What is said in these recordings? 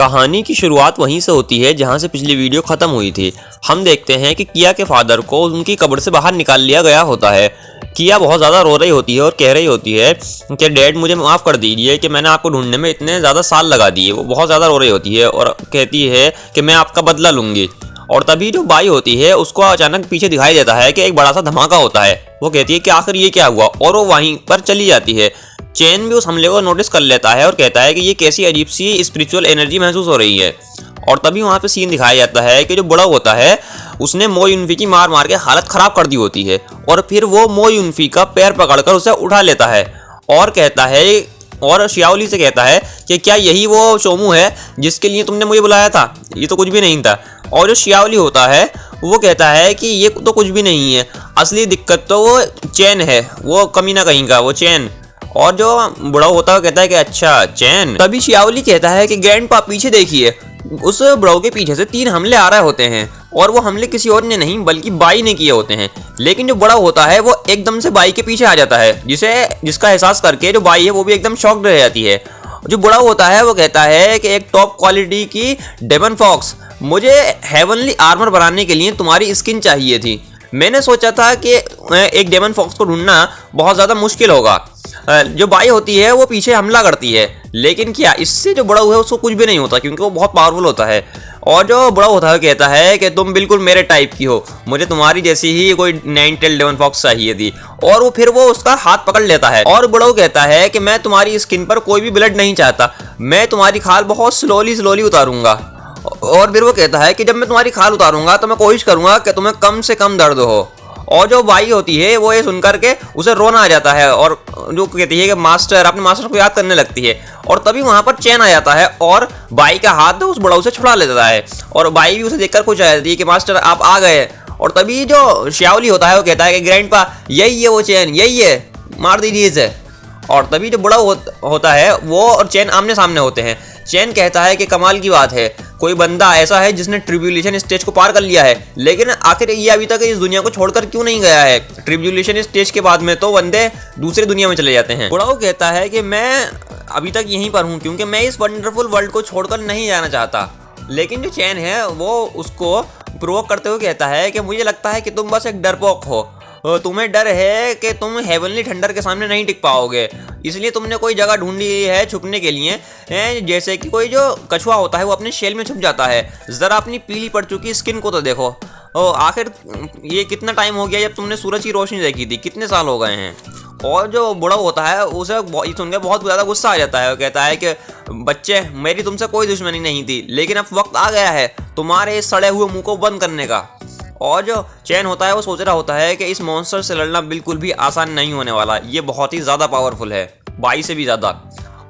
कहानी की शुरुआत वहीं से होती है जहां से पिछली वीडियो खत्म हुई थी। हम देखते हैं कि किया के फादर को उनकी कब्र से बाहर निकाल लिया गया होता है। किया बहुत ज़्यादा रो रही होती है और कह रही होती है कि डैड मुझे माफ़ कर दीजिए कि मैंने आपको ढूंढने में इतने ज़्यादा साल लगा दिए। वो बहुत ज़्यादा रो रही होती है और कहती है कि मैं आपका बदला लूँगी। और तभी जो बाई होती है उसको अचानक पीछे दिखाई देता है कि एक बड़ा सा धमाका होता है। वो कहती है कि आखिर ये क्या हुआ, और वो वहीं पर चली जाती है। चैन भी उस हमले को नोटिस कर लेता है और कहता है कि ये कैसी अजीब सी स्पिरिचुअल एनर्जी महसूस हो रही है। और तभी वहाँ पे सीन दिखाया जाता है कि जो बड़ा होता है उसने मो यूनफी की मार मार के हालत ख़राब कर दी होती है, और फिर वो मो यूनफी का पैर पकड़कर उसे उठा लेता है और कहता है, और शियाओली से कहता है कि क्या यही वो शोमू है जिसके लिए तुमने मुझे बुलाया था? ये तो कुछ भी नहीं था। और जो शियाओली होता है वो कहता है कि ये तो कुछ भी नहीं है, असली दिक्कत तो वो चैन है, वो कमीना कहीं का वो चैन। और जो बड़ा होता है कहता है कि अच्छा चैन। तभी शियाओली कहता है कि ग्रैंडपा पीछे देखिए। उस बड़ो के पीछे से 3 हमले आ रहे होते हैं, और वो हमले किसी और ने नहीं बल्कि बाई ने किए होते हैं। लेकिन जो बड़ा होता है वो एकदम से बाई के पीछे आ जाता है, जिसका एहसास करके जो बाई है वो भी एकदम शॉक्ड रह जाती है। जो बड़ा होता है वो कहता है कि एक टॉप क्वालिटी की डेमन फॉक्स, मुझे हेवनली आर्मर बनाने के लिए तुम्हारी स्किन चाहिए थी। मैंने सोचा था कि एक डेमन फॉक्स को ढूंढना बहुत ज़्यादा मुश्किल होगा। जो बाई होती है वो पीछे हमला करती है, लेकिन क्या इससे जो बड़ा हुआ है उसको कुछ भी नहीं होता क्योंकि वो बहुत पावरफुल होता है। और जो बड़ा होता है कहता है कि तुम बिल्कुल मेरे टाइप की हो, मुझे तुम्हारी जैसी ही कोई 9 टेल डेमन फॉक्स चाहिए थी। और वो फिर वो उसका हाथ पकड़ लेता है, और बड़ा कहता है कि मैं तुम्हारी स्किन पर कोई भी ब्लड नहीं चाहता, मैं तुम्हारी खाल बहुत स्लोली उतारूंगा। और फिर वो कहता है कि जब मैं तुम्हारी खाल उतारूंगा तो मैं कोशिश करूंगा कि तुम्हें कम से कम दर्द हो। और जो बाई होती है वो ये सुनकर के उसे रोना आ जाता है, और जो कहती है कि मास्टर, अपने मास्टर को याद करने लगती है। और तभी वहां पर चैन आ जाता है और बाई का हाथ उस बड़ाऊ से छुड़ा लेता है, और बाई भी उसे देखकर खुश आ जाती है कि मास्टर आप आ गए। और तभी जो शियाओली होता है वो कहता है कि ग्रैंडपा यही है वो चैन, यही है, मार दीजिए इसे। और तभी जो बड़ा होता है वो और चैन आमने सामने होते हैं। चैन कहता है कि कमाल की बात है, कोई बंदा ऐसा है जिसने ट्रिब्यूलेशन स्टेज को पार कर लिया है, लेकिन आखिर ये अभी तक इस दुनिया को छोड़कर क्यों नहीं गया है? ट्रिब्यूलेशन स्टेज के बाद में तो बंदे दूसरे दुनिया में चले जाते हैं। बुढ़ाऊ कहता है कि मैं अभी तक यहीं पर हूँ क्योंकि मैं इस वंडरफुल वर्ल्ड को छोड़कर नहीं जाना चाहता। लेकिन जो चैन है वो उसको प्रोवोक करते हुए कहता है कि मुझे लगता है कि तुम बस एक डरपोक हो, तुम्हें डर है कि तुम हेवनली थंडर के सामने नहीं टिक पाओगे, इसलिए तुमने कोई जगह ढूंढी है छुपने के लिए, जैसे कि कोई जो कछुआ होता है वो अपने शेल में छुप जाता है। ज़रा अपनी पीली पड़ चुकी स्किन को तो देखो, आखिर ये कितना टाइम हो गया जब तुमने सूरज की रोशनी देखी थी, कितने साल हो गए हैं। और जो बड़ा होता है उसे सुनकर बहुत ज़्यादा गुस्सा आ जाता है, वो कहता है कि बच्चे, मेरी तुमसे कोई दुश्मनी नहीं थी, लेकिन अब वक्त आ गया है तुम्हारे इस सड़े हुए मुंह को बंद करने का। और जो चैन होता है वो सोच रहा होता है कि इस मॉन्स्टर से लड़ना बिल्कुल भी आसान नहीं होने वाला, ये बहुत ही ज़्यादा पावरफुल है, बाई से भी ज़्यादा।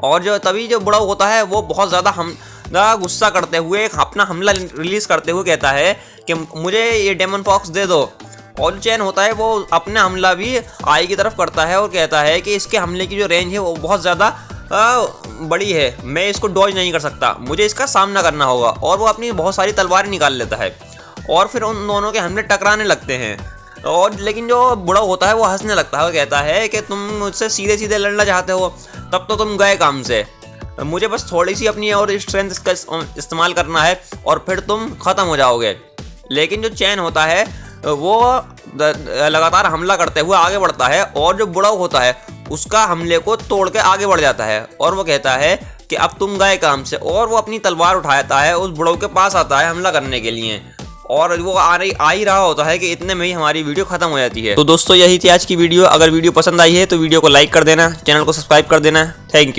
और जो तभी जो बड़ा होता है वो बहुत ज़्यादा गुस्सा करते हुए अपना हमला रिलीज़ करते हुए कहता है कि मुझे ये डेमन फॉक्स दे दो। और जो चैन होता है वो अपना हमला भी आई की तरफ करता है और कहता है कि इसके हमले की जो रेंज है वो बहुत ज़्यादा बड़ी है, मैं इसको डॉज नहीं कर सकता, मुझे इसका सामना करना होगा। और वो अपनी बहुत सारी तलवारें निकाल लेता है और फिर उन दोनों के हमले टकराने लगते हैं। और लेकिन जो बूढ़ा होता है वो हंसने लगता है, वो कहता है कि तुम मुझसे सीधे सीधे लड़ना चाहते हो, तब तो तुम गए काम से, मुझे बस थोड़ी सी अपनी और स्ट्रेंथ का इस्तेमाल करना है और फिर तुम ख़त्म हो जाओगे। लेकिन जो चैन होता है वो लगातार हमला करते हुए आगे बढ़ता है, और जो बूढ़ा होता है उसका हमले को तोड़ के आगे बढ़ जाता है, और वो कहता है कि अब तुम गए काम से। और वो अपनी तलवार उठाता है, उस बूढ़ा के पास आता है हमला करने के लिए, और वो आ ही रहा होता है कि इतने में ही हमारी वीडियो खत्म हो जाती है। तो दोस्तों यही थी आज की वीडियो। अगर वीडियो पसंद आई है तो वीडियो को लाइक कर देना, चैनल को सब्सक्राइब कर देना। Thank you.